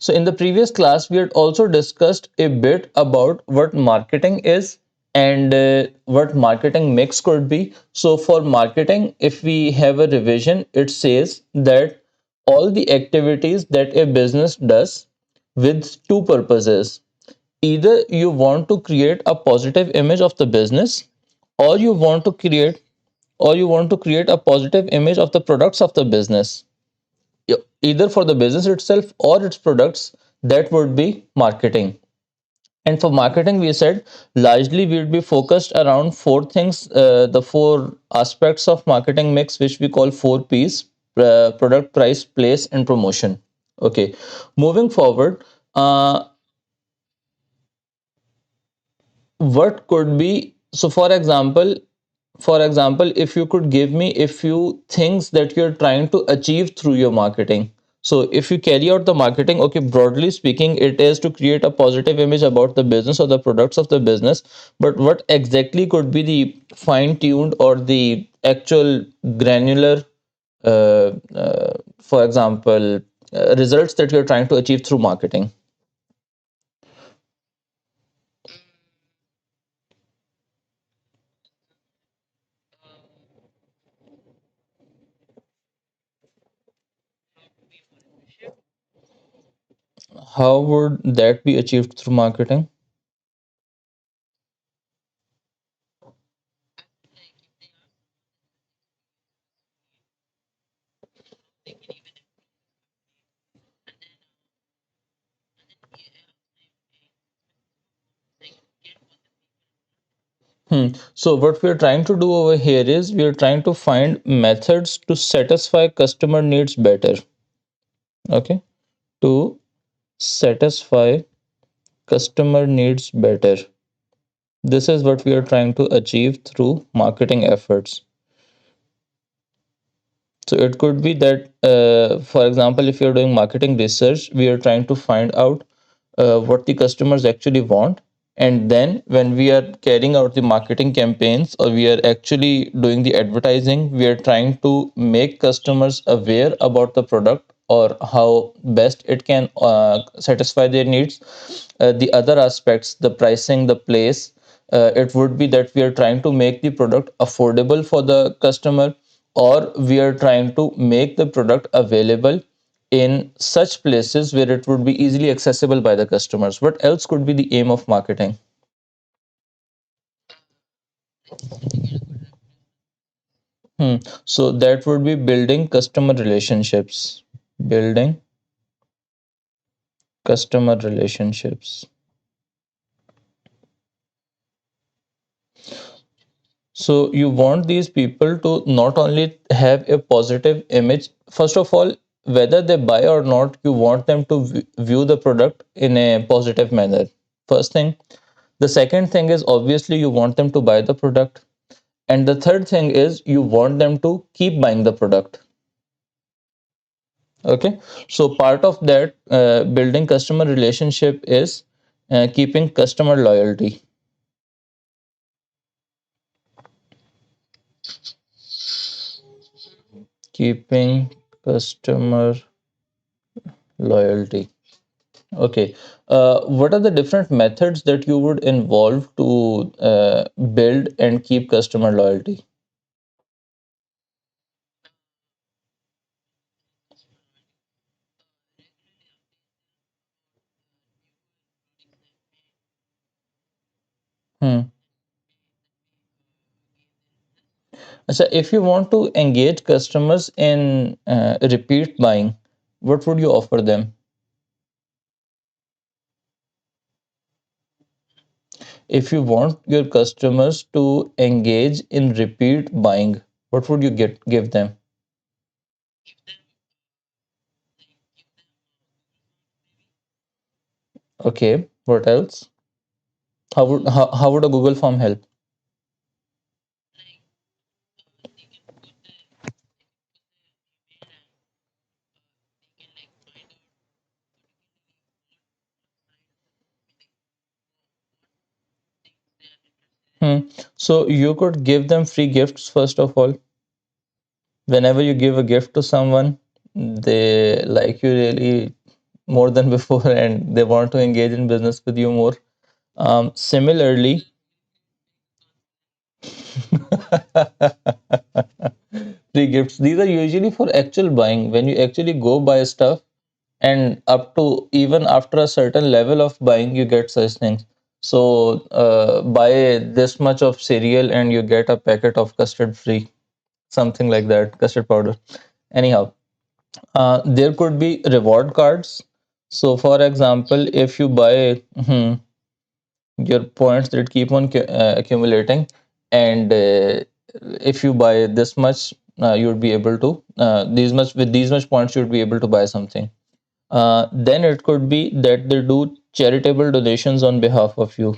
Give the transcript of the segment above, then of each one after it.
So in the previous class, we had also discussed a bit about what marketing is and what marketing mix could be. So for marketing, if we have a revision, it says that all the activities that a business does with two purposes. Either you want to create a positive image of the business, or you want to create a positive image of the products of the business, either for the business itself or its products. That would be marketing. And for marketing, we said largely we would be focused around four things, the four aspects of marketing mix, which we call four P's: product, price, place, and promotion. Okay, moving forward, what could be, so for example, if you could give me a few things that you're trying to achieve through your marketing. So if you carry out the marketing, okay, broadly speaking, it is to create a positive image about the business or the products of the business. But what exactly could be the fine tuned or the actual granular, for example, results that you're trying to achieve through marketing? How would that be achieved through marketing? So what we're trying to do over here is we're trying to find methods to satisfy customer needs better. Okay, to satisfy customer needs better. This is what we are trying to achieve through marketing efforts. So it could be that, for example, if you're doing marketing research, we are trying to find out what the customers actually want. And then when we are carrying out the marketing campaigns or we are actually doing the advertising, we are trying to make customers aware about the product or how best it can satisfy their needs. The other aspects, the pricing, the place, it would be that we are trying to make the product affordable for the customer, or we are trying to make the product available in such places where it would be easily accessible by the customers. What else could be the aim of marketing? Hmm. So that would be building customer relationships. Building customer relationships. So you want these people to not only have a positive image, first of all, whether they buy or not, you want them to view the product in a positive manner. First thing. The second thing is obviously you want them to buy the product. And the third thing is you want them to keep buying the product. Okay. So part of that building customer relationship is keeping customer loyalty. Keeping customer loyalty. Okay. What are the different methods that you would involve to build and keep customer loyalty? Hmm. So if you want to engage customers in repeat buying, what would you offer them? If you want your customers to engage in repeat buying, what would you give them? Okay, what else? How would a Google form help? Hmm. So you could give them free gifts first of all. Whenever you give a gift to someone, they like you really more than before and they want to engage in business with you more. Similarly, free gifts, these are usually for actual buying. When you actually go buy stuff, and up to even after a certain level of buying, you get such things. So buy this much of cereal and you get a packet of custard free, something like that, custard powder. Anyhow, there could be reward cards. So for example, if you buy your points that keep on accumulating, and if you buy this much, you would be able to these much with these much points you would be able to buy something. Then it could be that they do charitable donations on behalf of you.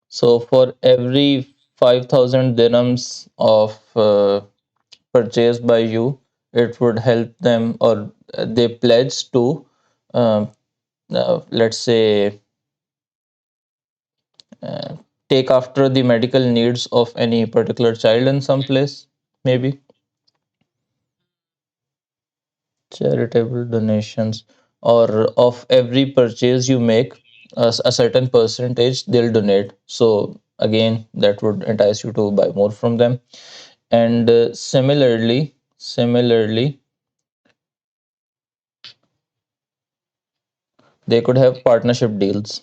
So for every 5,000 dirhams of purchase by you, it would help them, or they pledge to, uh, let's say, uh, take after the medical needs of any particular child in some place, maybe. Charitable donations, or of every purchase you make, a certain percentage they'll donate. So again, that would entice you to buy more from them. And similarly, they could have partnership deals.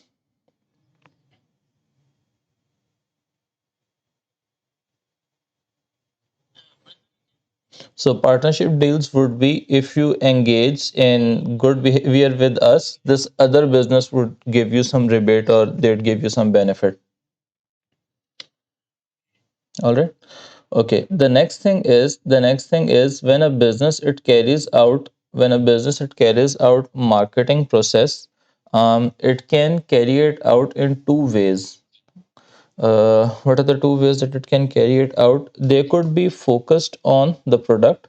So partnership deals would be, if you engage in good behavior with us, this other business would give you some rebate or they'd give you some benefit. All right. Okay. The next thing is when a business it carries out marketing process, it can carry it out in two ways. What are the two ways that it can carry it out? They could be focused on the product,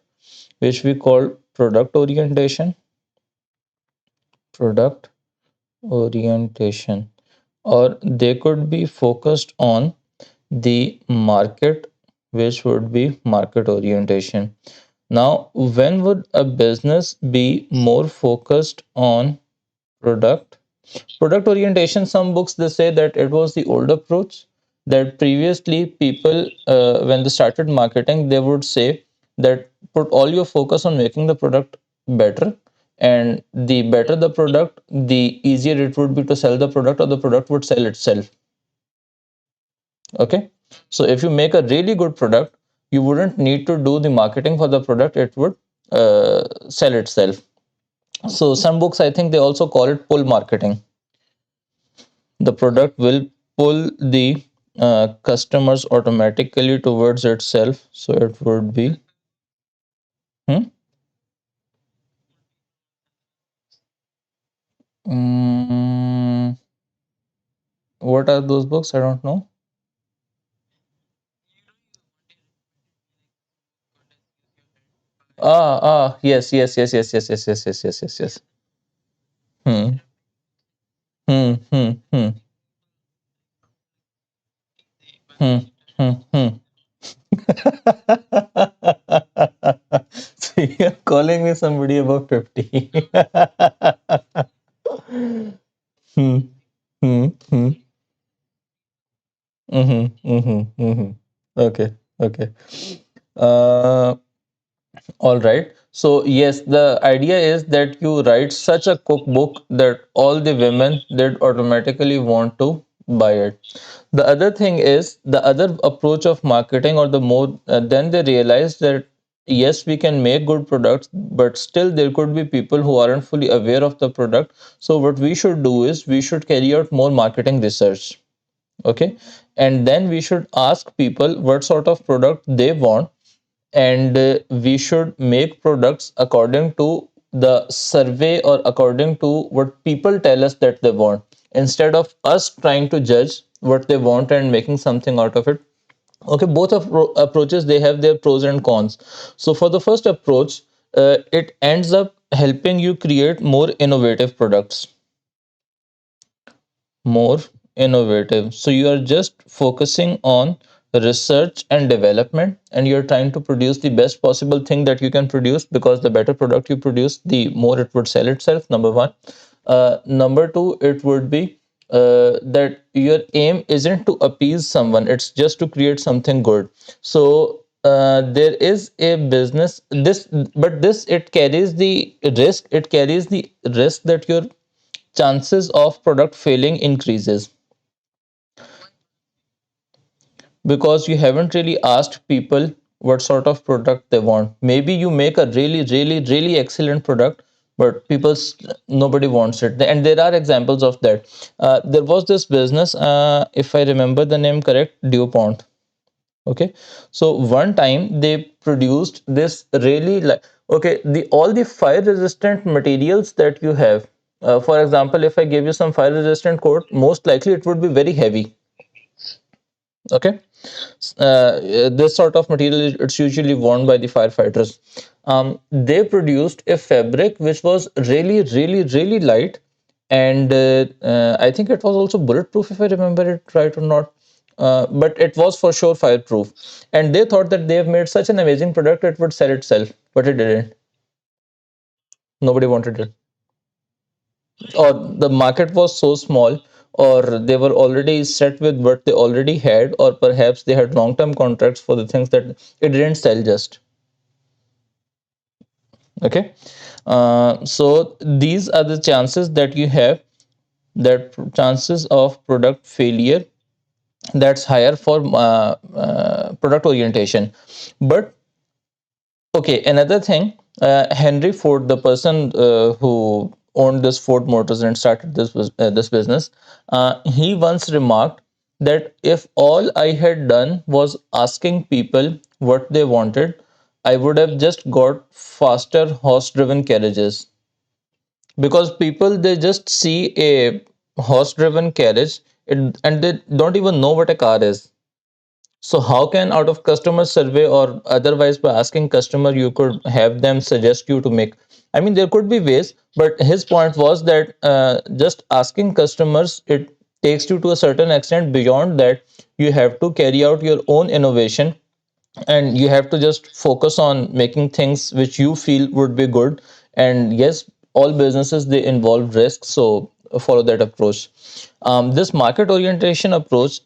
which we call product orientation, product orientation, or they could be focused on the market, which would be market orientation. Now, when would a business be more focused on product? Product orientation, some books they say that it was the old approach, that previously people, when they started marketing, they would say that put all your focus on making the product better, and the better the product, the easier it would be to sell the product, or the product would sell itself. Okay, so if you make a really good product, you wouldn't need to do the marketing for the product, it would sell itself. So some books, I think they also call it pull marketing. The product will pull the customers automatically towards itself. So it would be, hmm? mm, what are those books? I don't know. Yes, yes, yes, yes, yes, yes, yes, yes, yes, yes, yes. Hmm, hmm, hmm, hmm, hmm, hmm, hmm. So you're calling me somebody above 50. Hmm, hmm, hmm, mm-hmm, mm-hmm, mm-hmm. Okay, okay. Uh, all right. So yes, the idea is that you write such a cookbook that all the women that automatically want to buy it. The other thing is the other approach of marketing, or the more then they realize that yes, we can make good products, but still there could be people who aren't fully aware of the product. So what we should do is we should carry out more marketing research. Okay, and then we should ask people what sort of product they want, and we should make products according to the survey, or according to what people tell us that they want, instead of us trying to judge what they want and making something out of it. Okay, both of approaches, they have their pros and cons. So for the first approach, it ends up helping you create more innovative products, more innovative. So you are just focusing on research and development, and you're trying to produce the best possible thing that you can produce, because the better product you produce, the more it would sell itself, number one. Number two, it would be that your aim isn't to appease someone, it's just to create something good. So there is a business this, but this, it carries the risk, that your chances of product failing increases, because you haven't really asked people what sort of product they want. Maybe you make a really, really, really excellent product, but nobody wants it. And there are examples of that. There was this business, if I remember the name correct, DuPont. Okay, so one time they produced this really, like, okay, the all the fire resistant materials that you have. For example, if I give you some fire resistant coat, most likely it would be very heavy. Okay, this sort of material, it's usually worn by the firefighters. They produced a fabric which was really, really, really light, and I think it was also bulletproof, if I remember it right or not. But it was for sure fireproof, and they thought that they have made such an amazing product it would sell itself, but it didn't. Nobody wanted it, or the market was so small, or they were already set with what they already had, or perhaps they had long term contracts for the things that it didn't sell just. Okay, so these are the chances that you have, that chances of product failure, that's higher for product orientation. But okay, another thing, Henry Ford, the person who owned this Ford Motors and started this business, he once remarked that if all I had done was asking people what they wanted, I would have just got faster horse-driven carriages. Because people, they just see a horse-driven carriage, and they don't even know what a car is. So how can, out of customer survey or otherwise by asking customer, you could have them suggest you to make? I mean, there could be ways, but his point was that just asking customers, it takes you to a certain extent. Beyond that, you have to carry out your own innovation, and you have to just focus on making things which you feel would be good. And yes, all businesses, they involve risk, so follow that approach. This market orientation approach.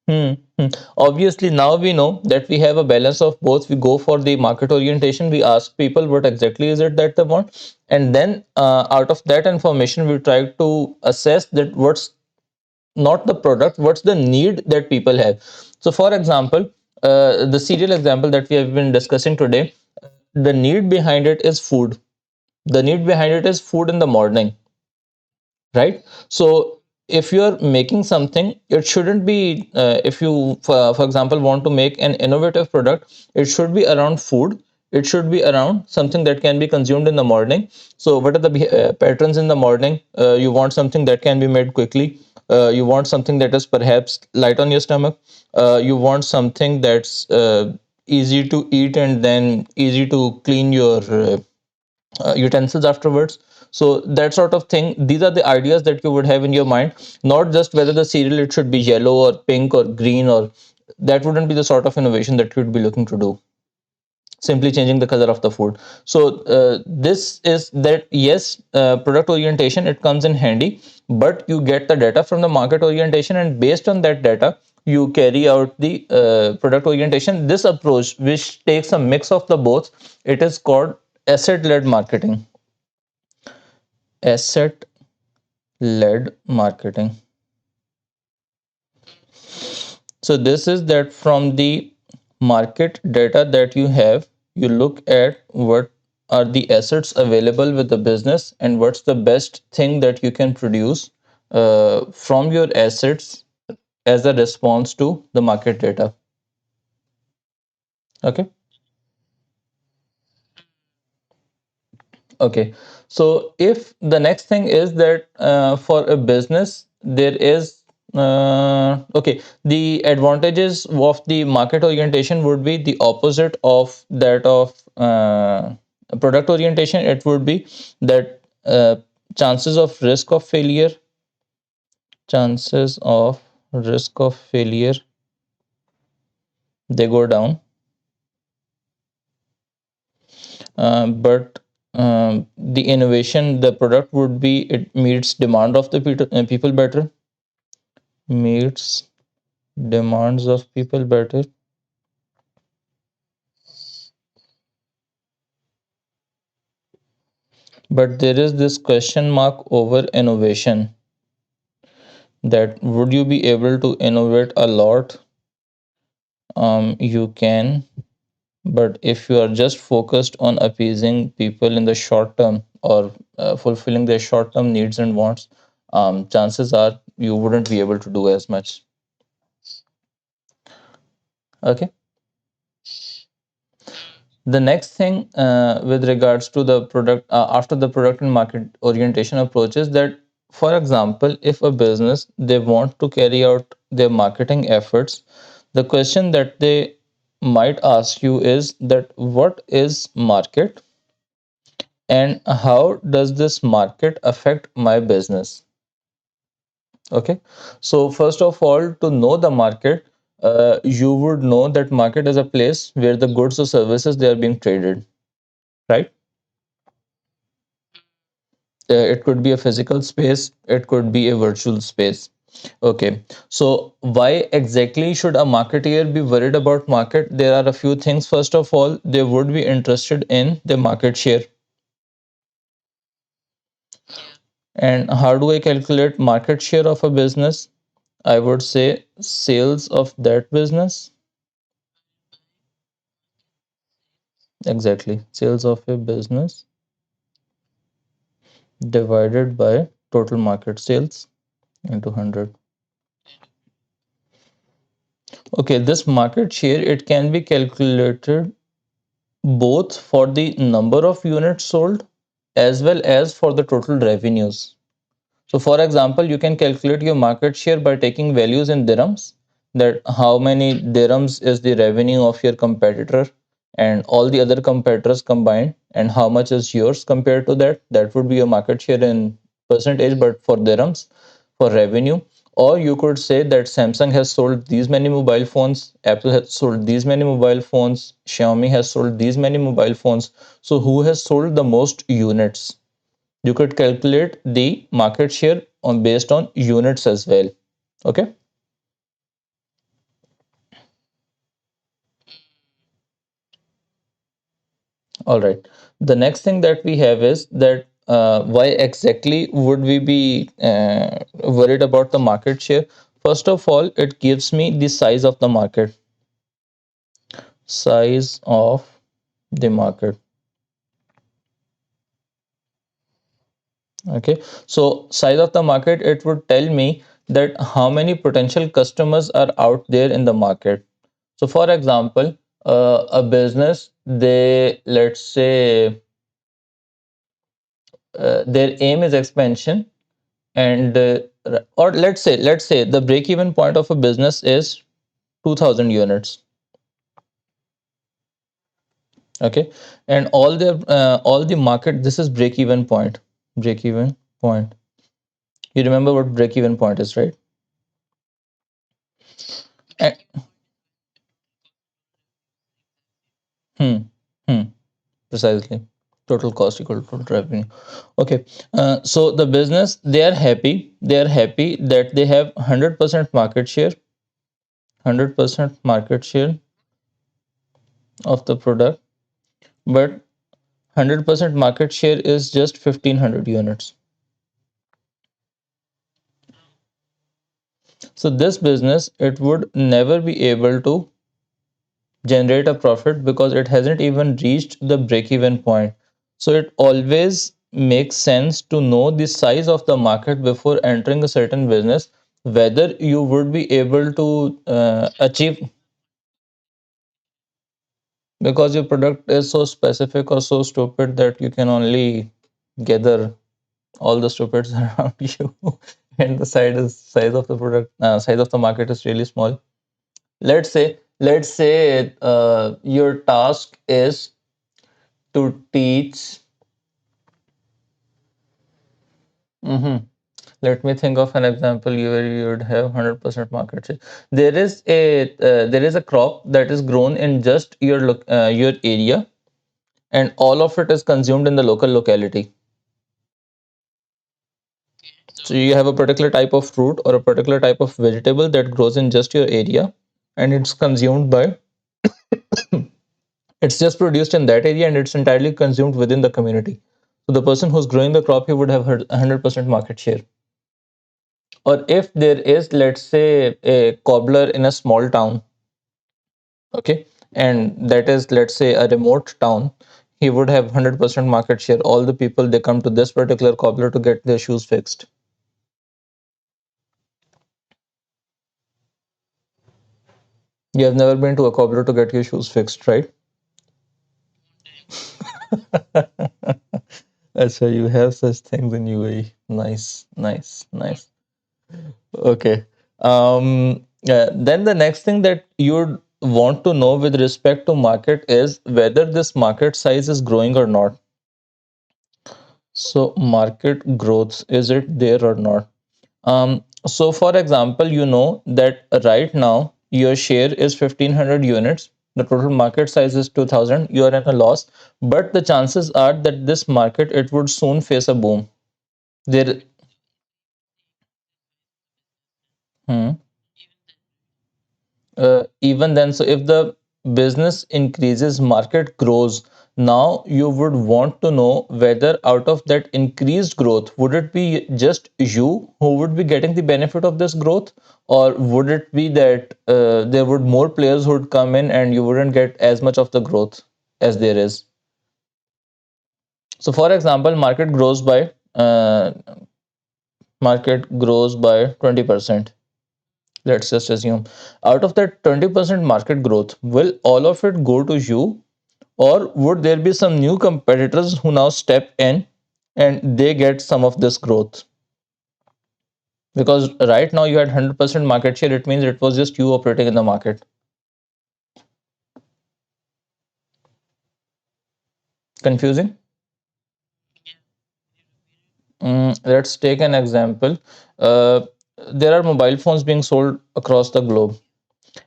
Hmm, hmm. Obviously, now we know that we have a balance of both. We go for the market orientation. We ask people what exactly is it that they want, and then out of that information, we try to assess that what's not the product, what's the need that people have. So, for example, the serial example that we have been discussing today, the need behind it is food. The need behind it is food in the morning, right? So if you're making something, it shouldn't be, if you for example want to make an innovative product, it should be around food. It should be around something that can be consumed in the morning. So what are the patterns in the morning? You want something that can be made quickly. You want something that is perhaps light on your stomach. You want something that's easy to eat, and then easy to clean your utensils afterwards. So that sort of thing, these are the ideas that you would have in your mind, not just whether the cereal, it should be yellow or pink or green, or that wouldn't be the sort of innovation that you'd be looking to do, simply changing the color of the food. So this is that, yes, product orientation, it comes in handy, but you get the data from the market orientation, and based on that data, you carry out the product orientation. This approach, which takes a mix of the both, it is called asset led marketing. Asset led marketing. So this is that from the market data that you have, you look at what are the assets available with the business, and what's the best thing that you can produce from your assets as a response to the market data. Okay. Okay, so if the next thing is that for a business, there is okay, the advantages of the market orientation would be the opposite of that of product orientation. It would be that chances of risk of failure, chances of risk of failure, they go down. But The innovation, the product would be it meets demand of the people better, meets demands of people better. But there is this question mark over innovation, that would you be able to innovate a lot? You can, but if you are just focused on appeasing people in the short term, or fulfilling their short term needs and wants, chances are you wouldn't be able to do as much. Okay. The next thing, with regards to the product, after the product and market orientation approaches, that for example, if a business they want to carry out their marketing efforts, the question that they might ask you is that what is market, and how does this market affect my business? Okay, so first of all, to know the market, you would know that market is a place where the goods or services they are being traded, right? It could be a physical space, it could be a virtual space. Okay, so why exactly should a marketeer be worried about market? There are a few things. First of all, they would be interested in the market share. And how do I calculate market share of a business? I would say sales of that business. Exactly, sales of a business divided by total market sales into 100. Okay, this market share, it can be calculated both for the number of units sold as well as for the total revenues. So, for example, you can calculate your market share by taking values in dirhams, that how many dirhams is the revenue of your competitor and all the other competitors combined, and how much is yours compared to that. That would be your market share in percentage, but for dirhams, for revenue. Or you could say that Samsung has sold these many mobile phones, Apple has sold these many mobile phones, Xiaomi has sold these many mobile phones. So, who has sold the most units? You could calculate the market share on based on units as well. Okay. All right. The next thing that we have is that, why exactly would we be worried about the market share? First of all, it gives me the size of the market. Size of the market. Okay, so size of the market, it would tell me that how many potential customers are out there in the market. So for example, a business, they, let's say, their aim is expansion, and or let's say the break even point of a business is 2000 units. Okay, and all the market, this is break even point. Break even point, you remember what break even point is, right? And, hmm, hmm. Precisely, total cost equal to total revenue. Okay, so the business, they are happy that they have 100% market share, 100% market share of the product, but 100% market share is just 1500 units. So this business, it would never be able to generate a profit because it hasn't even reached the break even point. So it always makes sense to know the size of the market before entering a certain business, whether you would be able to achieve, because your product is so specific or so stupid that you can only gather all the stupids around you, and the size of the product, size of the market is really small. Let's say your task is to teach. Mhm. Let me think of an example where you would have 100% market share. There is a crop that is grown in just your your area, and all of it is consumed in the local locality. So you have a particular type of fruit or a particular type of vegetable that grows in just your area, and it's consumed by, it's just produced in that area and it's entirely consumed within the community. So the person who's growing the crop, he would have 100% market share. Or if there is, let's say, a cobbler in a small town, okay, and that is, let's say, a remote town, he would have 100% market share. All the people, they come to this particular cobbler to get their shoes fixed. You have never been to a cobbler to get your shoes fixed, right? So you have such things in UAE. Nice, nice, nice. Okay. Then the next thing that you'd want to know with respect to market is whether this market size is growing or not. So market growth, is it there or not? So for example, you know that right now your share is 1500 units. The total market size is 2000. You are in a loss, but the chances are that this market, it would soon face a boom. There, hmm. Even then, so if the business increases, market grows, now you would want to know whether out of that increased growth, would it be just you who would be getting the benefit of this growth, or would it be that there would more players who would come in and you wouldn't get as much of the growth as there is. So for example, market grows by 20%. Let's just assume out of that 20% market growth, will all of it go to you, or would there be some new competitors who now step in and they get some of this growth? Because right now you had 100% market share, it means it was just you operating in the market. Confusing? Let's take an example. uh, there are mobile phones being sold across the globe,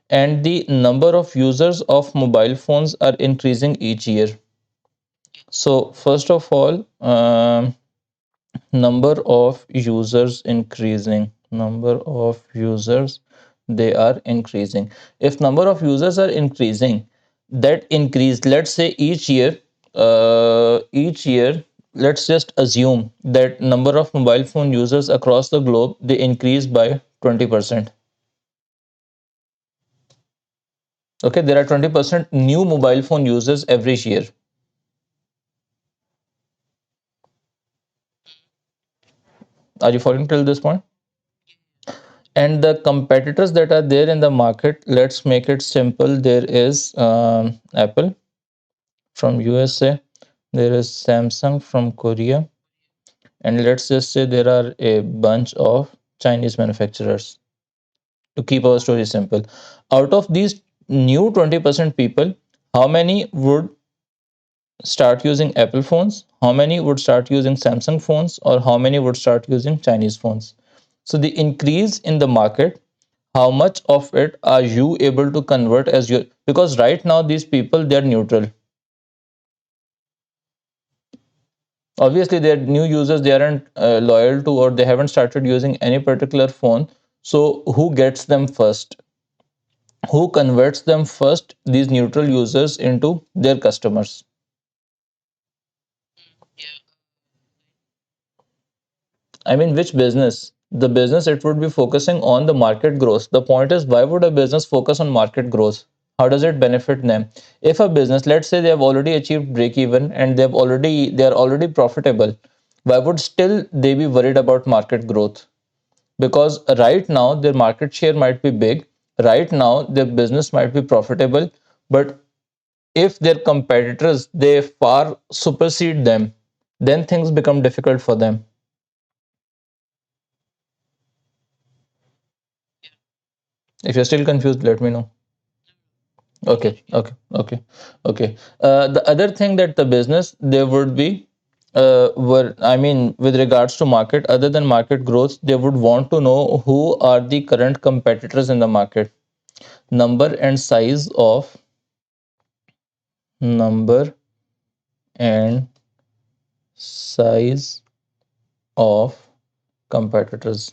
and the number of users of mobile phones are increasing each year. So first of all, number of users increasing, number of users, they are increasing. If number of users are increasing, that increase, let's say each year, let's just assume that number of mobile phone users across the globe, they increase by 20%. Okay, there are 20% new mobile phone users every year. Are you following till this point? And the competitors that are there in the market, let's make it simple. There is Apple from USA, there is Samsung from Korea, and let's just say there are a bunch of Chinese manufacturers. To keep our story simple, out of these new 20% people, how many would start using Apple phones, how many would start using Samsung phones, or how many would start using Chinese phones? So the increase in the market, how much of it are you able to convert as your, because right now these people, they're neutral. Obviously they're new users, they aren't loyal to, or they haven't started using any particular phone. So who gets them first, who converts them first, these neutral users, into their customers? I mean, which business? The business, it would be focusing on the market growth. The point is, why would a business focus on market growth? How does it benefit them? If a business, let's say they have already achieved break even and they are already profitable, why would still they be worried about market growth? Because right now their market share might be big, right now their business might be profitable, but if their competitors, they far supersede them, then things become difficult for them. If you're still confused, let me know. Okay, okay, okay, okay. The other thing that the business, they would be, were I mean, with regards to market, other than market growth, they would want to know who are the current competitors in the market. Number and size of number and size of competitors.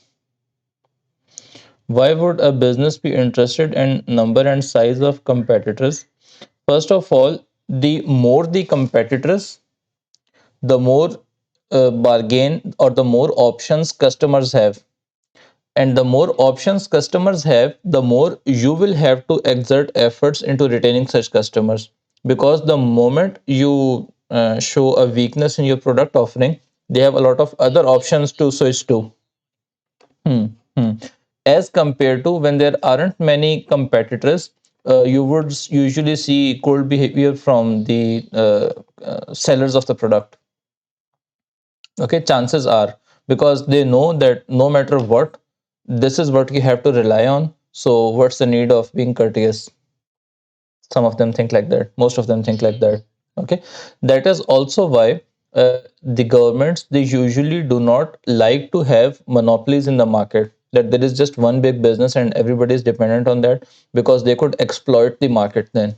Why would a business be interested in number and size of competitors? First of all, the more the competitors, the more bargain or the more options customers have. And the more options customers have, the more you will have to exert efforts into retaining such customers. Because the moment you show a weakness in your product offering, they have a lot of other options to switch to. Hmm, hmm. As compared to when there aren't many competitors, you would usually see cold behavior from the sellers of the product. Okay, chances are, because they know that no matter what, this is what you have to rely on. So, what's the need of being courteous? Some of them think like that. Most of them think like that. Okay, that is also why the governments, they usually do not like to have monopolies in the market. That there is just one big business and everybody is dependent on that, because they could exploit the market then.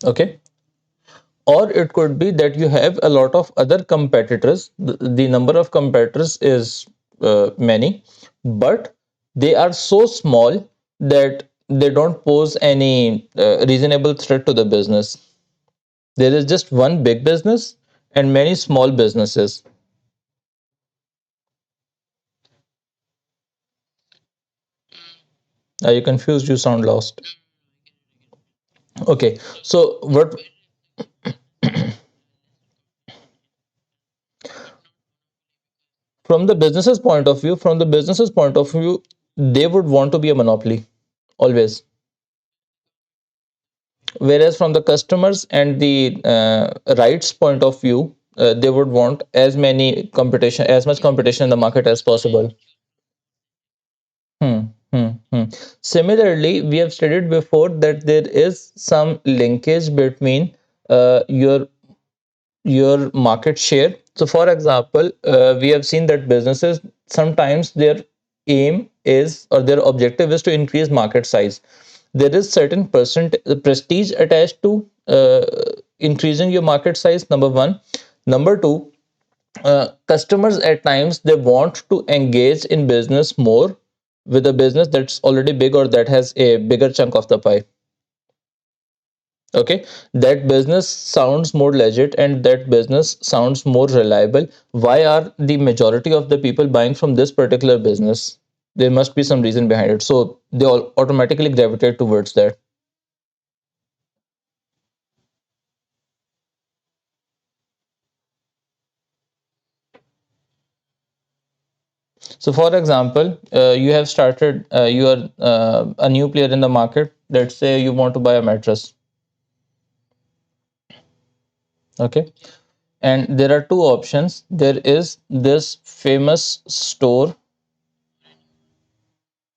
Okay, or it could be that you have a lot of other competitors. The number of competitors is many, but they are so small that they don't pose any reasonable threat to the business. There is just one big business and many small businesses. Are you confused? You sound lost. Okay, so what, from the business's point of view, they would want to be a monopoly always. Whereas from the customers and the rights point of view, they would want as much competition in the market as possible. Hmm, hmm. Similarly, we have studied before that there is some linkage between your market share. So, for example, we have seen that businesses, sometimes their aim is, or their objective is, to increase market size. There is certain prestige attached to increasing your market size. Number one. Number two, customers at times, they want to engage in business more with a business that's already big or that has a bigger chunk of the pie. Okay, that business sounds more legit and that business sounds more reliable. Why are the majority of the people buying from this particular business? There must be some reason behind it, so they all automatically gravitate towards that. So for example, you have started, you are a new player in the market. Let's say you want to buy a mattress. Okay, and there are two options. There is this famous store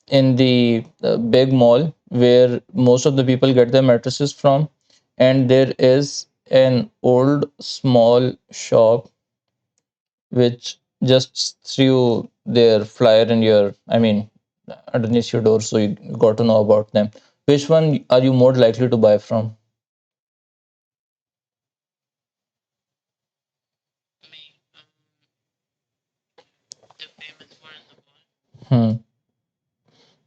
in the big mall where most of the people get their mattresses from, and there is an old small shop which just threw their flyer in your, I mean, underneath your door, so you got to know about them. Which one are you more likely to buy from? Hmm.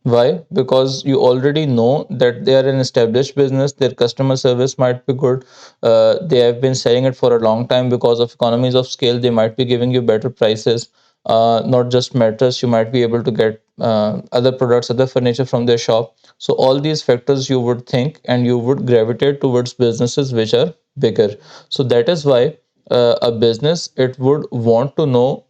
Why? Because you already know that they are an established business, their customer service might be good, they have been selling it for a long time. Because of economies of scale, they might be giving you better prices. Not just mattress, you might be able to get other products, other furniture from their shop. So, all these factors you would think, and you would gravitate towards businesses which are bigger. So, that is why a business, it would want to know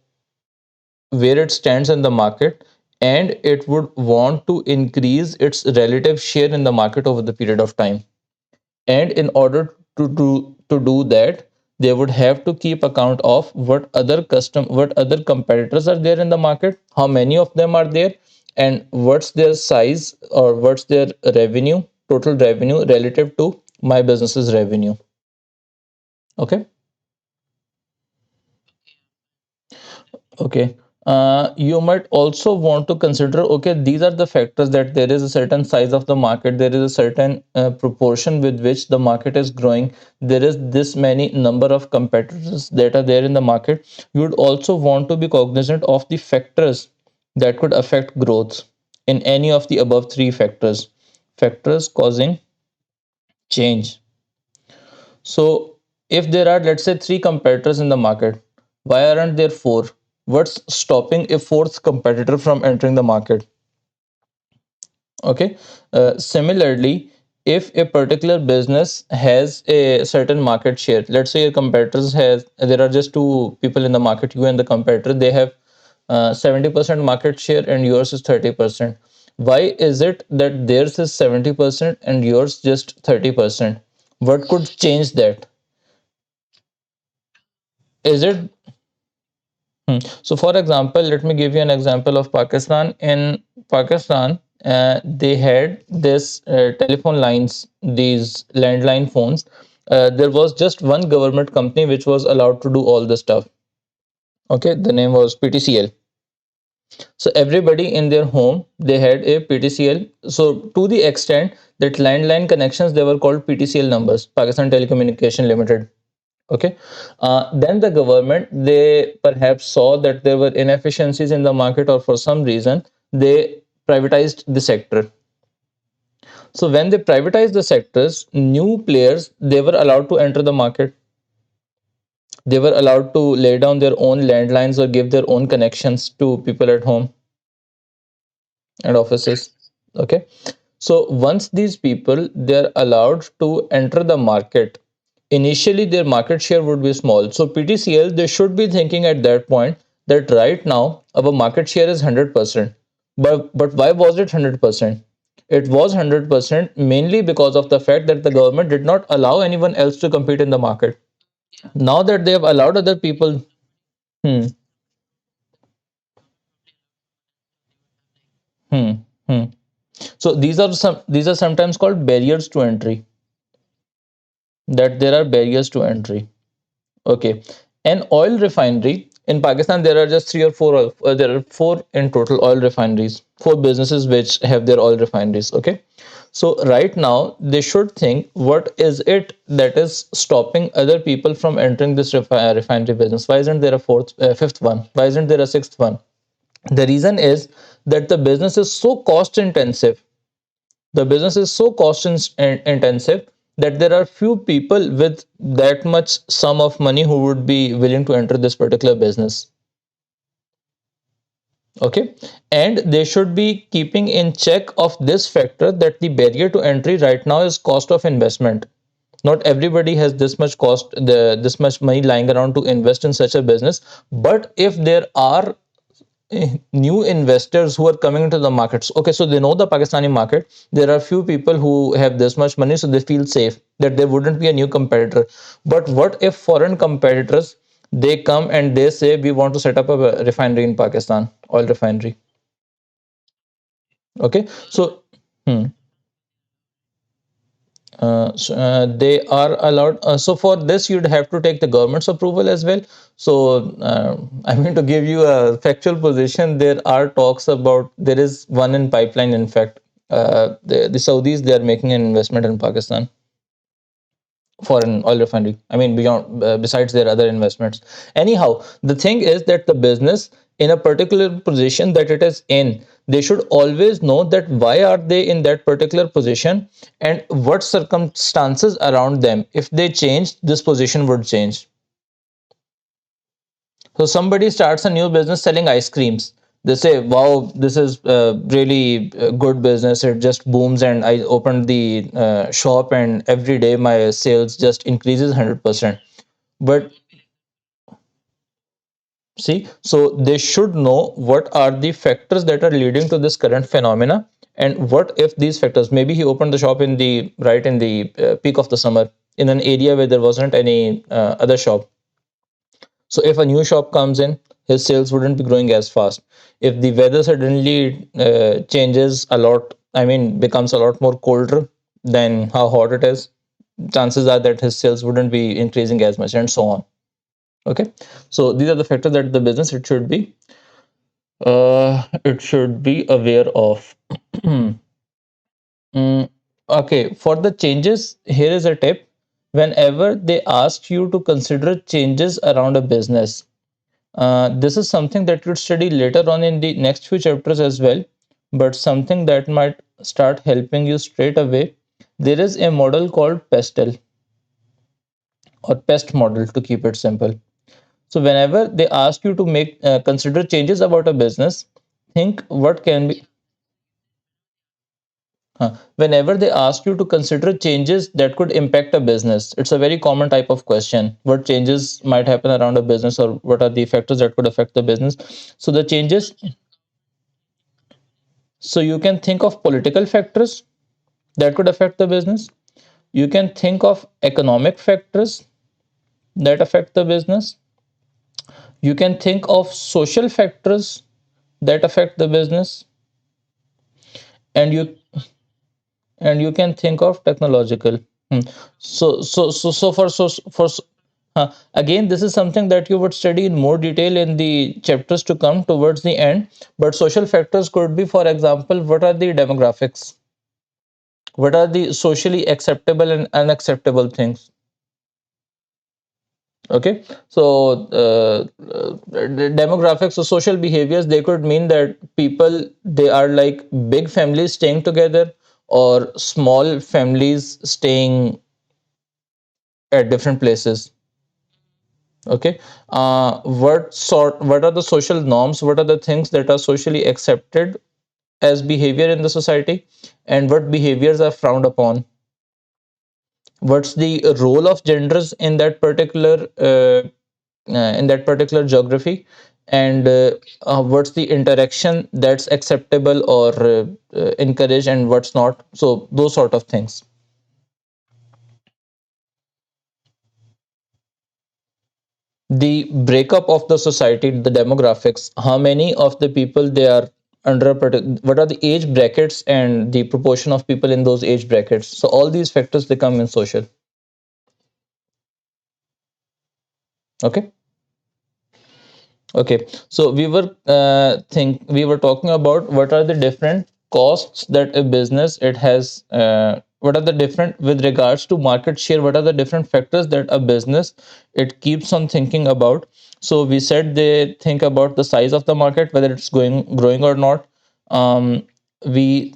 where it stands in the market, and it would want to increase its relative share in the market over the period of time. And in order to do that, they would have to keep account of what other competitors are there in the market, how many of them are there, and what's their size, or what's their revenue, total revenue, relative to my business's revenue. Okay. Okay. You might also want to consider, okay, these are the factors, that there is a certain size of the market, there is a certain proportion with which the market is growing, there is this many number of competitors that are there in the market. You would also want to be cognizant of the factors that could affect growth in any of the above three factors causing change. So if there are, let's say, three competitors in the market, why aren't there four? What's stopping a fourth competitor from entering the market? Okay. Similarly, if a particular business has a certain market share, let's say your competitors has, there are just two people in the market, you and the competitor, they have 70% market share and yours is 30%. Why is it that theirs is 70% and yours just 30%? What could change that? Is it So, for example, let me give you an example of Pakistan. In Pakistan, they had this telephone lines, these landline phones. There was just one government company which was allowed to do all the stuff. Okay, the name was PTCL. So everybody in their home they had a PTCL. So to the extent that landline connections, they were called PTCL numbers, Pakistan Telecommunication Limited. Okay. Then the government, they perhaps saw that there were inefficiencies in the market, or for some reason they privatized the sector. So when they privatized the sectors, new players, they were allowed to enter the market. They were allowed to lay down their own landlines or give their own connections to people at home and offices. Okay. So once these people, they're allowed to enter the market, initially their market share would be small. So PTCL, they should be thinking at that point that right now our market share is 100%. But why was it 100%? It was 100% mainly because of the fact that the government did not allow anyone else to compete in the market. Now that they have allowed other people, hmm, hmm, hmm. So these are sometimes called barriers to entry. That there are barriers to entry. Okay. An oil refinery in Pakistan, there are just three or four, there are four in total oil refineries, four businesses which have their oil refineries. Okay. So right now, they should think, what is it that is stopping other people from entering this refinery business? Why isn't there a fifth one? Why isn't there a sixth one? The reason is that the business is so cost intensive, intensive, that there are few people with that much sum of money who would be willing to enter this particular business. Okay. And they should be keeping in check of this factor, that the barrier to entry right now is cost of investment. Not everybody has this much this much money lying around to invest in such a business. But if there are new investors who are coming into the markets, okay, so they know the Pakistani market, there are few people who have this much money, so they feel safe that there wouldn't be a new competitor. But what if foreign competitors, they come and they say, we want to set up a refinery in Pakistan, oil refinery? Okay. So they are allowed. So for this, you'd have to take the government's approval as well. So I'm going to give you a factual position. There are talks about, there is one in pipeline. In fact, the Saudis, they are making an investment in Pakistan for an oil refinery. I mean, beyond besides their other investments. Anyhow, the thing is that the business in a particular position that it is in, they should always know that why are they in that particular position and what circumstances around them. If they change, this position would change. So somebody starts a new business selling ice creams. They say, "Wow, this is really good business. It just booms." And I opened the shop, and every day my sales just increases 100%. But see, so they should know what are the factors that are leading to this current phenomena, and what if these factors. Maybe he opened the shop in the right in the peak of the summer in an area where there wasn't any other shop. So if a new shop comes in, his sales wouldn't be growing as fast. If the weather suddenly changes a lot, I mean, becomes a lot more colder than how hot it is, chances are that his sales wouldn't be increasing as much, and so on. Okay. So these are the factors that the business it should be. It should be aware of. Okay, for the changes, here is a tip. Whenever they ask you to consider changes around a business, this is something that you'd study later on in the next few chapters as well, but something that might start helping you straight away. There is a model called PESTEL, or PEST model to keep it simple. So whenever they ask you to make consider changes about a business, think what can be. Whenever they ask you to consider changes that could impact a business, it's a very common type of question. What changes might happen around a business, or what are the factors that could affect the business? So the changes, so you can think of political factors that could affect the business. You can think of economic factors that affect the business. You can think of social factors that affect the business, and you can think of technological. Hmm. Again, this is something that you would study in more detail in the chapters to come towards the end. But social factors could be, for example, what are the demographics? What are the socially acceptable and unacceptable things? Okay, so the demographics or social behaviors, they could mean that people, they are like big families staying together, or small families staying at different places. Okay, what are the social norms, what are the things that are socially accepted as behavior in the society, and what behaviors are frowned upon? What's the role of genders in that particular geography, and what's the interaction that's acceptable or encouraged, and what's not? So those sort of things. The breakup of the society, the demographics, how many of the people they are under what are the age brackets and the proportion of people in those age brackets. So all these factors, they come in social. Okay. Okay, so we were talking about what are the different costs that a business it has. What are the different with regards to market share? What are the different factors that a business it keeps on thinking about? So we said they think about the size of the market, whether it's growing or not. Um, we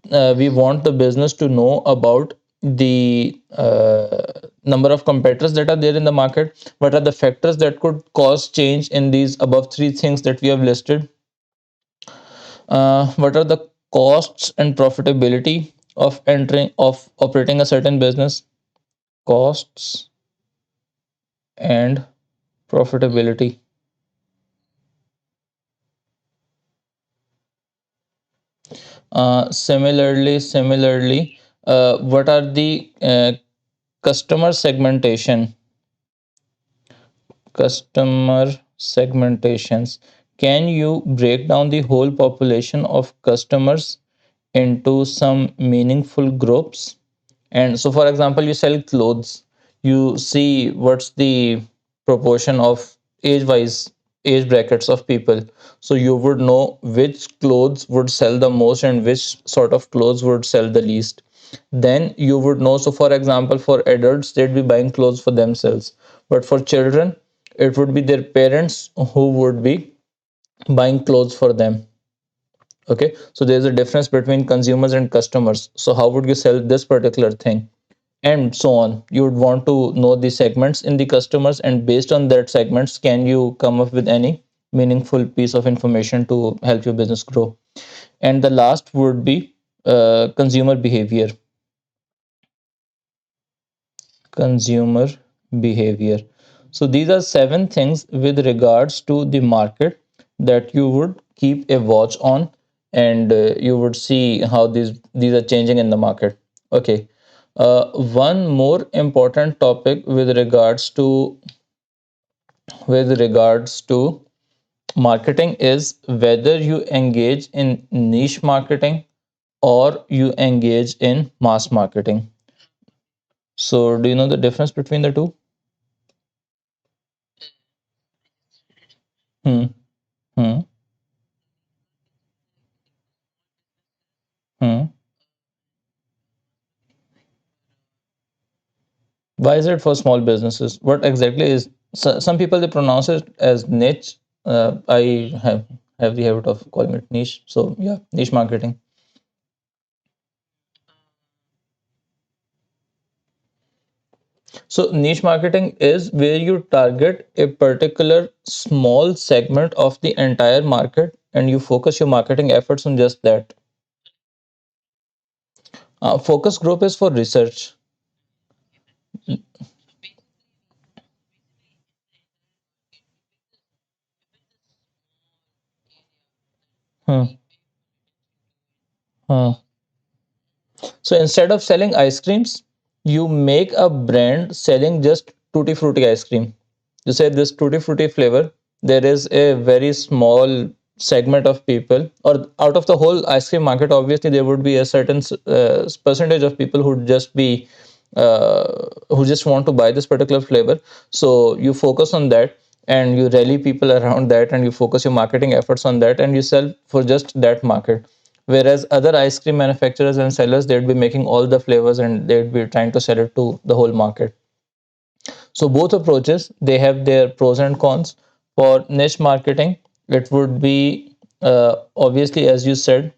we want the business to know about the number of competitors that are there in the market. What are the factors that could cause change in these above three things that we have listed? What are the costs and profitability of operating a certain business? Costs and profitability. Similarly, what are the customer segmentation? Customer segmentations. Can you break down the whole population of customers into some meaningful groups? And so, for example, you sell clothes, you see what's the proportion of age-wise age brackets of people. So you would know which clothes would sell the most and which sort of clothes would sell the least. Then you would know. So, for example, for adults, they'd be buying clothes for themselves, but for children, it would be their parents who would be buying clothes for them. Okay, so there's a difference between consumers and customers. So how would you sell this particular thing, and so on? You would want to know the segments in the customers, and based on that segments, can you come up with any meaningful piece of information to help your business grow? And the last would be consumer behavior. Consumer behavior. So these are seven things with regards to the market that you would keep a watch on, and you would see how these are changing in the market. Okay. One more important topic with regards to marketing is whether you engage in niche marketing or you engage in mass marketing. So do you know the difference between the two? Hmm. Hmm. Why is it for small businesses? What exactly is, so, some people they pronounce it as niche. I have the habit of calling it niche. So yeah, niche marketing. So niche marketing is where you target a particular small segment of the entire market and you focus your marketing efforts on just that. Focus group is for research. Hmm. Hmm. So instead of selling ice creams, you make a brand selling just tutti frutti ice cream. You say this tutti frutti flavor, there is a very small segment of people, or out of the whole ice cream market, obviously there would be a certain percentage of people who would just be who just want to buy this particular flavor. So you focus on that and you rally people around that and you focus your marketing efforts on that and you sell for just that market. Whereas other ice cream manufacturers and sellers, they'd be making all the flavors and they'd be trying to sell it to the whole market. So both approaches, they have their pros and cons. For niche marketing, it would be obviously, as you said,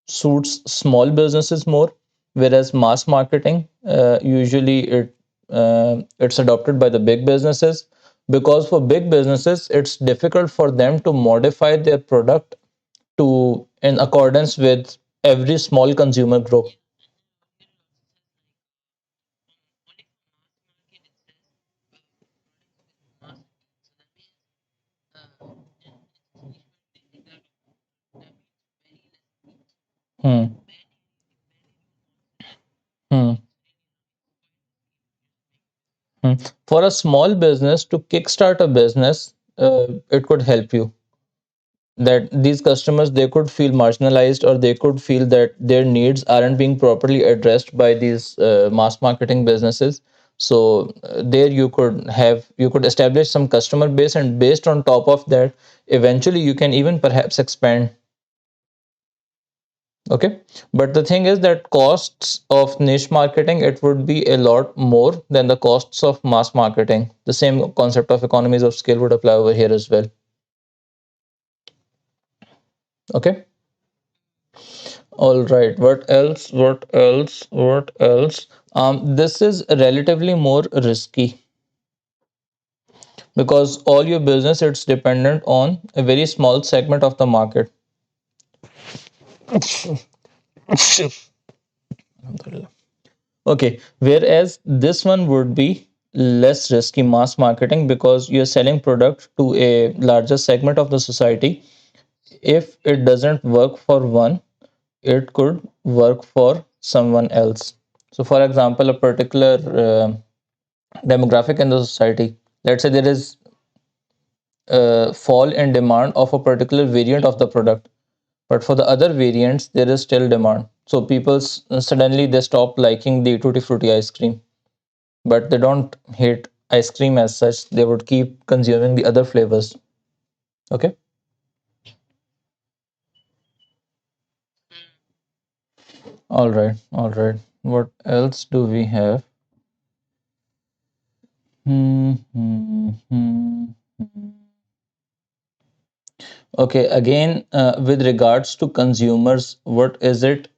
suits small businesses more, whereas mass marketing usually it's adopted by the big businesses, because for big businesses it's difficult for them to modify their product to in accordance with every small consumer group. Hmm. Hmm. Hmm. For a small business to kickstart a business, it could help you that these customers they could feel marginalized or they could feel that their needs aren't being properly addressed by these mass marketing businesses. So there you could establish some customer base, and based on top of that eventually you can even perhaps expand. Okay, but the thing is that costs of niche marketing, it would be a lot more than the costs of mass marketing. The same concept of economies of scale would apply over here as well. Okay. All right. What else? What else? What else? This is relatively more risky because all your business it's dependent on a very small segment of the market. Okay, whereas this one would be less risky mass marketing because you're selling product to a larger segment of the society. If it doesn't work for one, it could work for someone else. So, for example, a particular demographic in the society, let's say there is a fall in demand of a particular variant of the product, but for the other variants, there is still demand. So, people suddenly they stop liking the tutti frutti ice cream, but they don't hate ice cream as such. They would keep consuming the other flavors. Okay. All right. All right. What else do we have? Hmm, hmm, hmm, hmm. Okay. Again, with regards to consumers, what is it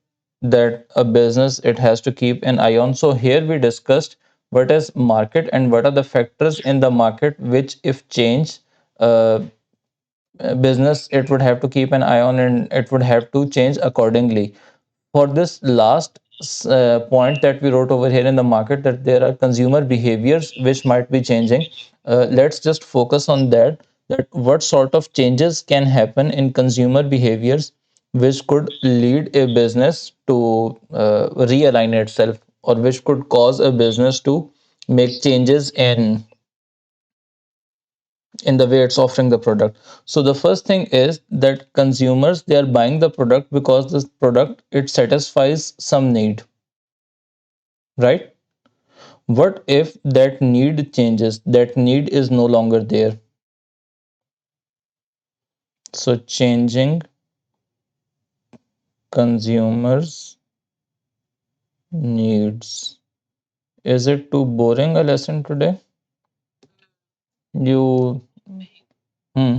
that a business it has to keep an eye on? So here we discussed what is market and what are the factors in the market which, if change, uh, business it would have to keep an eye on and it would have to change accordingly. For this last point that we wrote over here in the market, that there are consumer behaviors which might be changing, let's just focus on that, that what sort of changes can happen in consumer behaviors which could lead a business to realign itself, or which could cause a business to make changes in the way it's offering the product. So the first thing is that consumers they are buying the product because this product it satisfies some need, right? What if that need changes, that need is no longer there? So changing consumers needs. Is it too boring a lesson today? You, hmm,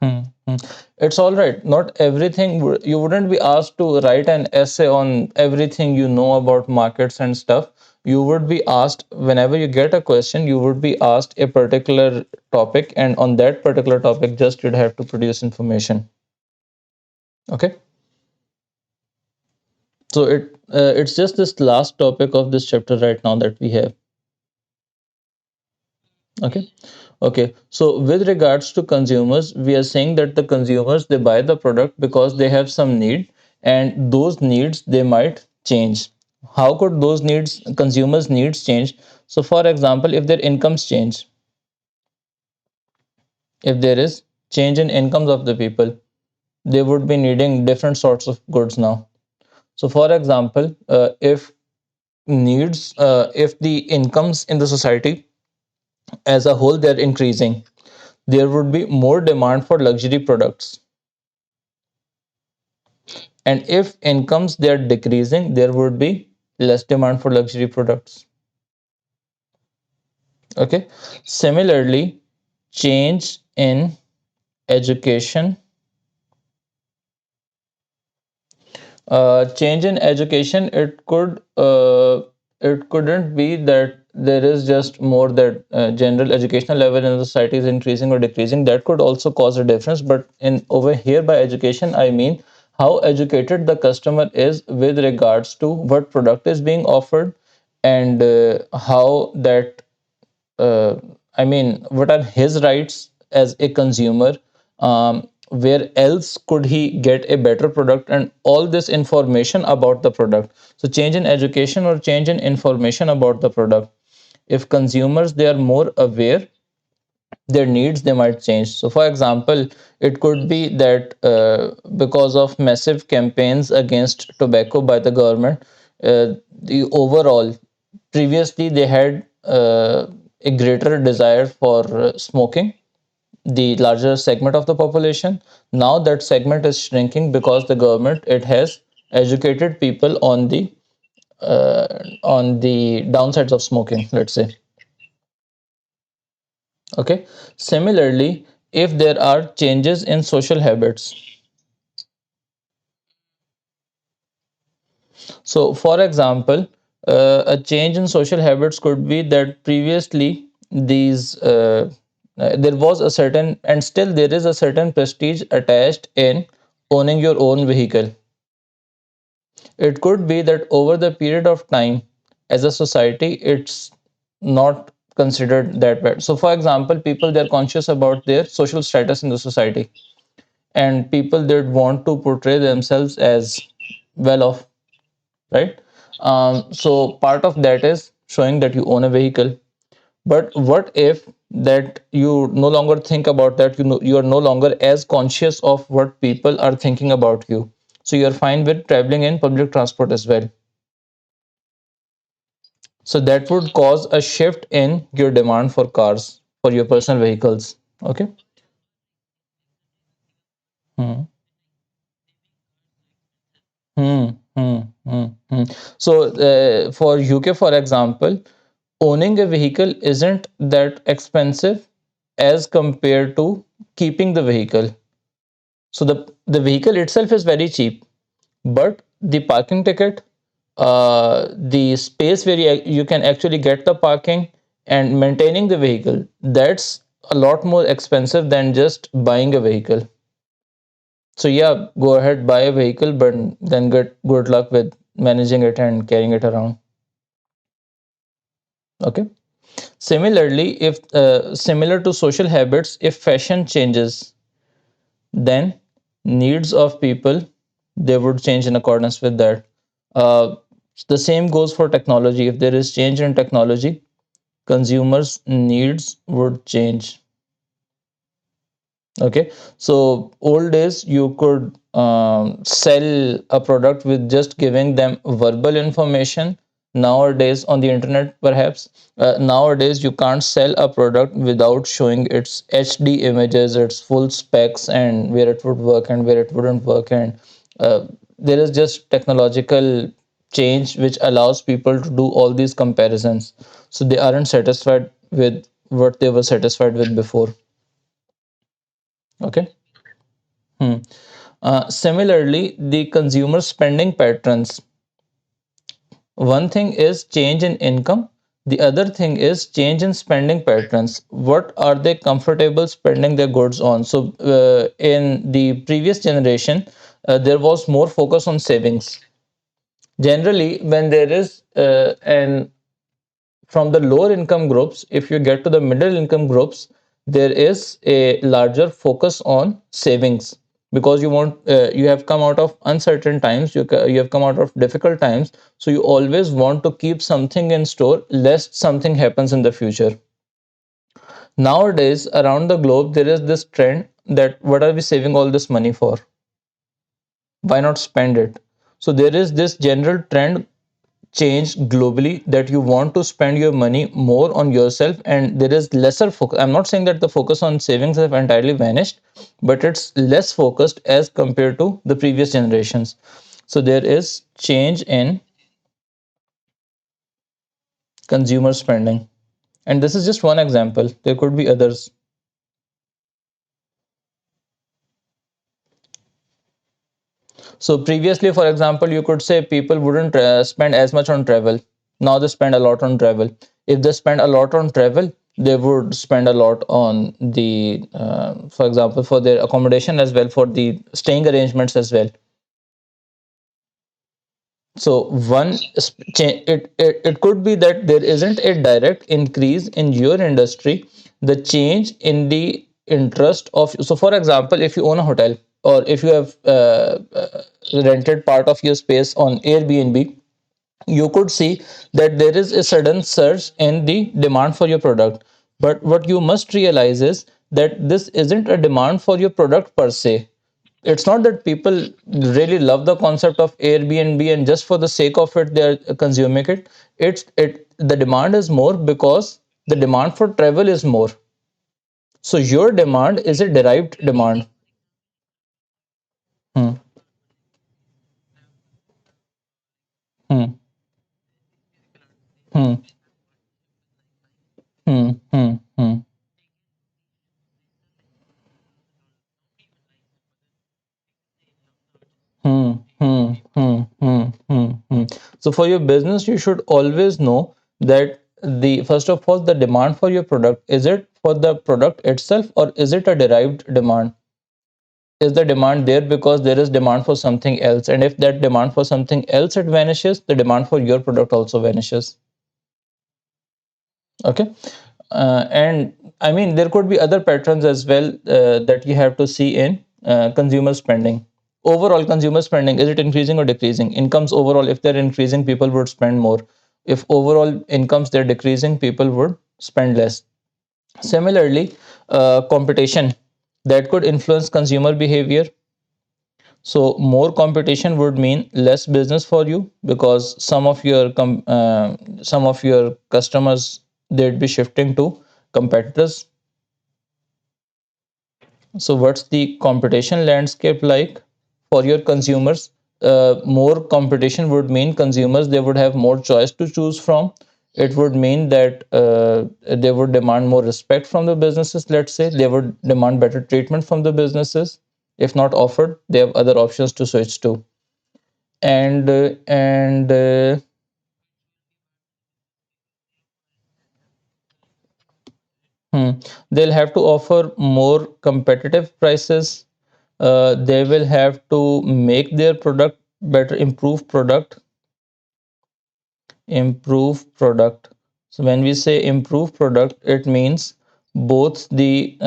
hmm, hmm. It's all right. Not everything, you wouldn't be asked to write an essay on everything you know about markets and stuff. You would be asked, whenever you get a question, you would be asked a particular topic, and on that particular topic, just you'd have to produce information. Okay. So it's just this last topic of this chapter right now that we have. Okay. Okay. So with regards to consumers, we are saying that the consumers, they buy the product because they have some need, and those needs they might change. How could those needs, consumers' needs change? So for example, if their incomes change, if there is change in incomes of the people, they would be needing different sorts of goods now. So for example, if the incomes in the society as a whole they're increasing, there would be more demand for luxury products. And if incomes they are decreasing, there would be less demand for luxury products. Okay. Similarly, change in education, change in education, it couldn't be that there is just more that general educational level in the society is increasing or decreasing. That could also cause a difference, but in over here by education I mean how educated the customer is with regards to what product is being offered, and how that I mean, what are his rights as a consumer? Where else could he get a better product, and all this information about the product? So, change in education or change in information about the product. If consumers they are more aware, their needs they might change. So, for example, it could be that because of massive campaigns against tobacco by the government, the overall previously they had a greater desire for smoking, the larger segment of the population. Now that segment is shrinking because the government it has educated people on the downsides of smoking, let's say. Okay. Similarly, if there are changes in social habits, so for example, a change in social habits could be that previously these there was a certain, and still there is a certain prestige attached in owning your own vehicle. It could be that over the period of time, as a society, it's not considered that bad. So, for example, people they're conscious about their social status in the society, and people that want to portray themselves as well off, right? So part of that is showing that you own a vehicle. But what if that you no longer think about that? You are no longer as conscious of what people are thinking about you. So you're fine with traveling in public transport as well. So that would cause a shift in your demand for cars, for your personal vehicles. Okay. Hmm. Hmm. Hmm. Hmm. Hmm. So for UK, for example, owning a vehicle isn't that expensive as compared to keeping the vehicle. So the vehicle itself is very cheap, but the parking ticket, the space where you can actually get the parking and maintaining the vehicle, that's a lot more expensive than just buying a vehicle. So yeah, go ahead, buy a vehicle, but then get good luck with managing it and carrying it around. Okay. Similarly, if similar to social habits, if fashion changes, then needs of people they would change in accordance with that. Uh, the same goes for technology. If there is change in technology, consumers' needs would change. Okay, so old days you could sell a product with just giving them verbal information. Nowadays, on the internet, perhaps nowadays you can't sell a product without showing its HD images, its full specs, and where it would work and where it wouldn't work. And there is just technological change which allows people to do all these comparisons, so they aren't satisfied with what they were satisfied with before. Okay. Hmm. Similarly, the consumer spending patterns. One thing is change in income. The other thing is change in spending patterns. What are they comfortable spending their goods on? So, in the previous generation, there was more focus on savings. Generally, when there is an from the lower income groups, if you get to the middle income groups, there is a larger focus on savings, because you have come out of uncertain times, you have come out of difficult times, so you always want to keep something in store lest something happens in the future. Nowadays around the globe there is this trend that what are we saving all this money for, why not spend it? So there is this general trend change globally that you want to spend your money more on yourself, and there is lesser focus. I'm not saying that the focus on savings have entirely vanished, but it's less focused as compared to the previous generations. So there is change in consumer spending, and this is just one example, there could be others. So previously, for example, you could say people wouldn't spend as much on travel. Now they spend a lot on travel. If they spend a lot on travel, they would spend a lot on for example, for their accommodation as well, for the staying arrangements as well. So it could be that there isn't a direct increase in your industry, the change in the interest of. So for example, if you own a hotel, or if you have rented part of your space on Airbnb, you could see that there is a sudden surge in the demand for your product. But what you must realize is that this isn't a demand for your product per se. It's not that people really love the concept of Airbnb and just for the sake of it they're consuming it. The demand is more because the demand for travel is more. So your demand is a derived demand. Hmm, hmm, hmm, hmm, hmm, hmm. Hmm, hmm, hmm, hmm, hmm, hmm. So for your business, you should always know that the first of all, the demand for your product, is it for the product itself or is it a derived demand? Is the demand there because there is demand for something else? And if that demand for something else it vanishes, the demand for your product also vanishes. Okay. And I mean, there could be other patterns as well that you have to see in consumer spending. Overall consumer spending, is it increasing or decreasing? Incomes overall, if they're increasing, people would spend more. If overall incomes they're decreasing, people would spend less. Similarly, competition, that could influence consumer behavior. So more competition would mean less business for you, because some of your customers, they'd be shifting to competitors. So what's the competition landscape like for your consumers? More competition would mean consumers, they would have more choice to choose from. It would mean that they would demand more respect from the businesses. Let's say they would demand better treatment from the businesses. If not offered, they have other options to switch to. And hmm, they'll have to offer more competitive prices. They will have to make their product better, improve product. So when we say improve product, it means both the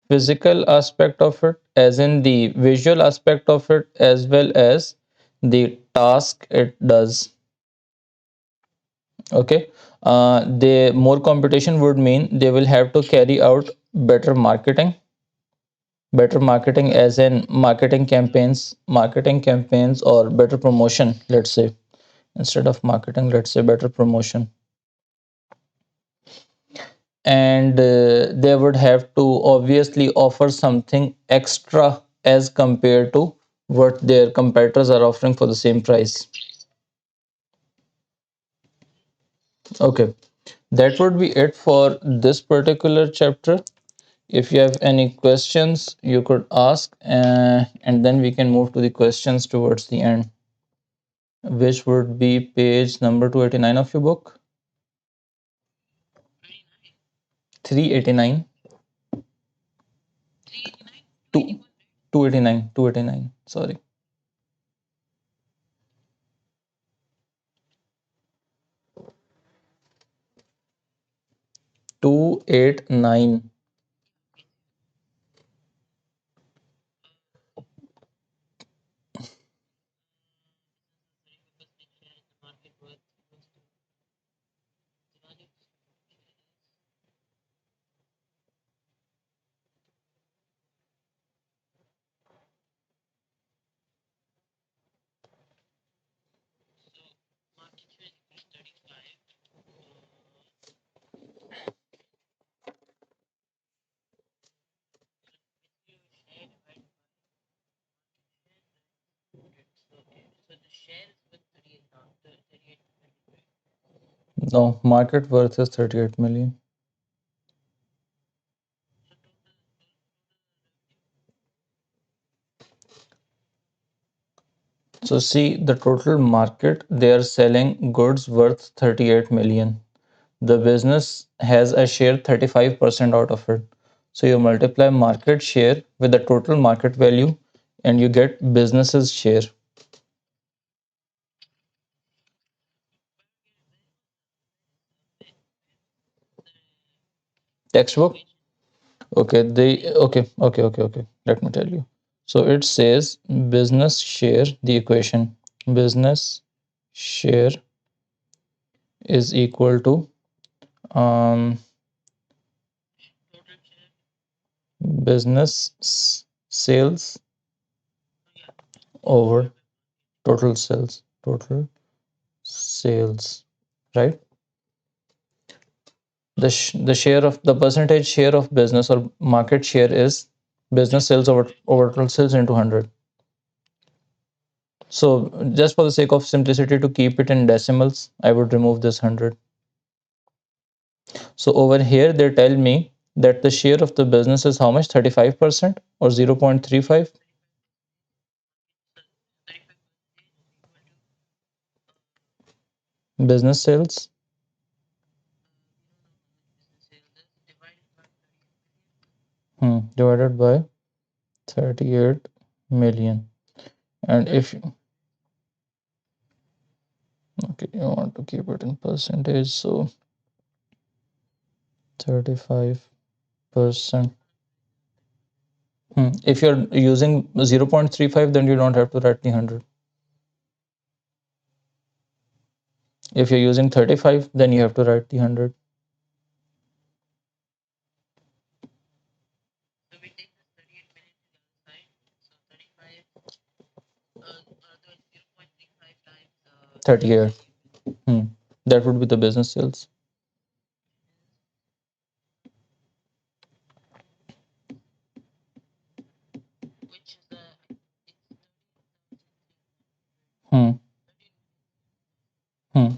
physical aspect of it, as in the visual aspect of it, as well as the task it does. Okay. The more competition would mean they will have to carry out better marketing, as in marketing campaigns or better promotion, let's say. Instead of marketing, let's say better promotion. And they would have to obviously offer something extra as compared to what their competitors are offering for the same price. Okay, that would be it for this particular chapter. If you have any questions, you could ask, and then we can move to the questions towards the end, which would be page number 289 of your book. 389. 2 289, 289, sorry. 289. No, market worth is 38 million. So see the total market, they are selling goods worth 38 million. The business has a share 35% out of it. So you multiply market share with the total market value and you get business's share. Textbook? Okay, okay. Let me tell you. So it says business share, the equation. Business share is equal to um, business sales over total sales. Total sales, right? The share of the percentage share of business or market share is business sales over total sales into 100. So just for the sake of simplicity to keep it in decimals, I would remove this 100. So over here they tell me that the share of the business is how much? 35% or 0.35 business sales, divided by 38 million. And if okay, you want to keep it in percentage, so 35%. If you're using 0.35, then you don't have to write the 100. If you're using 35, then you have to write the 100. Uh, 38. Hmm. That would be the business sales. Hmm. Hmm.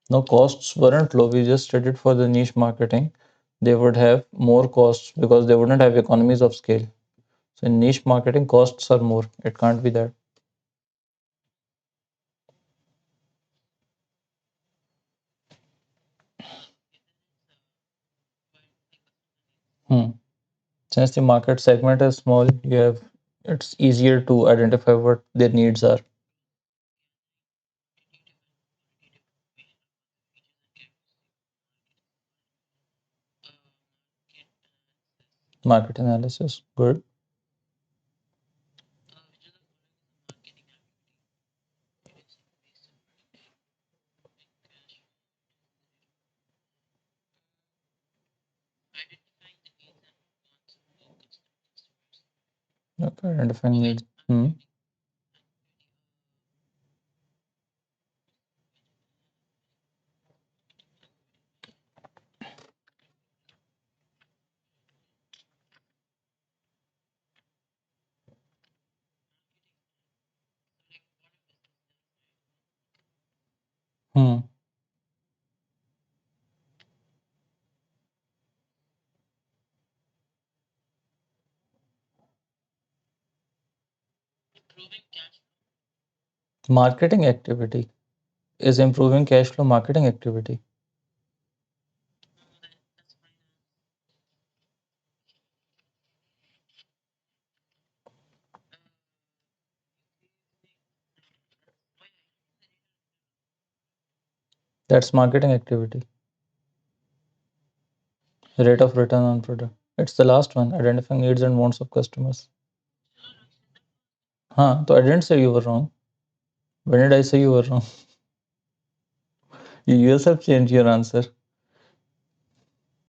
No, costs weren't low. We just did it for the niche marketing. They would have more costs because they wouldn't have economies of scale. So in niche marketing, costs are more. It can't be that. Hmm. Since the market segment is small, you have it's easier to identify what their needs are. Market analysis, good. Identifying needs. Hmm. Hmm. Marketing activity is improving cash flow. Marketing activity. That's marketing activity. Rate of return on product. It's the last one. Identifying needs and wants of customers. Huh? So I didn't say you were wrong. When did I say you were wrong? You yourself changed your answer.